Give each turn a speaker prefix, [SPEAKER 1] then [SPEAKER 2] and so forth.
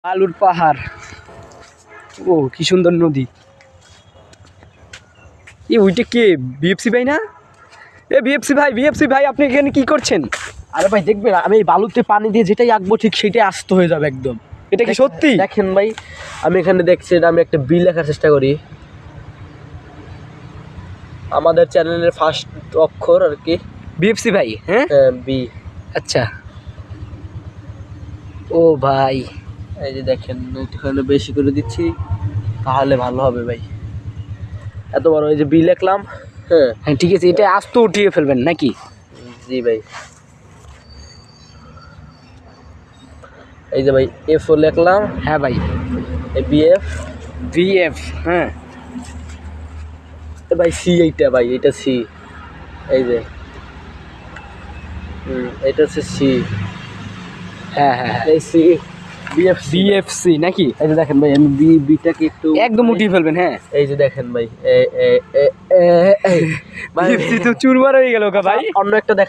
[SPEAKER 1] আলুর পাহাড়। ও কি সুন্দর নদী। ওইটা কে? বিএফসি ভাই না? বিএফসি ভাই আপনি এখানে কি করছেন?
[SPEAKER 2] আরে ভাই দেখবেন, আমি এই বালুতে পানি দিয়ে যেটাই আঁকবো ঠিক সেটাই আস্ত হয়ে যাবে একদম।
[SPEAKER 1] এটা কি সত্যি?
[SPEAKER 2] দেখেন ভাই, আমি এখানে দেখছি, আমি একটা বি লেখার চেষ্টা করি। আমাদের চ্যানেলের ফার্স্ট অক্ষর আর কি
[SPEAKER 1] বিএফসি ভাই। হ্যাঁ
[SPEAKER 2] বি।
[SPEAKER 1] আচ্ছা। ও ভাই
[SPEAKER 2] এই যে দেখেন, একটুখানি বেশি করে দিচ্ছি তাহলে ভালো হবে ভাই। এত বড় এই যে বি লিখলাম। হ্যাঁ
[SPEAKER 1] হ্যাঁ ঠিক আছে, এটা আস্ত উঠিয়ে ফেলবেন নাকি?
[SPEAKER 2] জি ভাই। এই যে ভাই এফ ও লিখলাম।
[SPEAKER 1] হ্যাঁ ভাই।
[SPEAKER 2] এই বিএফ
[SPEAKER 1] বিএফ। হ্যাঁ
[SPEAKER 2] ভাই সি, এইটা ভাই, এটা সি। এই যে এটা হচ্ছে সি।
[SPEAKER 1] হ্যাঁ হ্যাঁ
[SPEAKER 2] এই সি
[SPEAKER 1] বিএফসি নাকি?
[SPEAKER 2] এই যে দেখেন ভাই, আমি বিটাকে একটু
[SPEAKER 1] একদম উঠিয়ে ফেলবেন। হ্যাঁ
[SPEAKER 2] এই যে দেখেন ভাই, ভাই
[SPEAKER 1] বিএফসি তো চুরমার হয়ে গেল ভাই।
[SPEAKER 2] অন্য একটা দেখাই।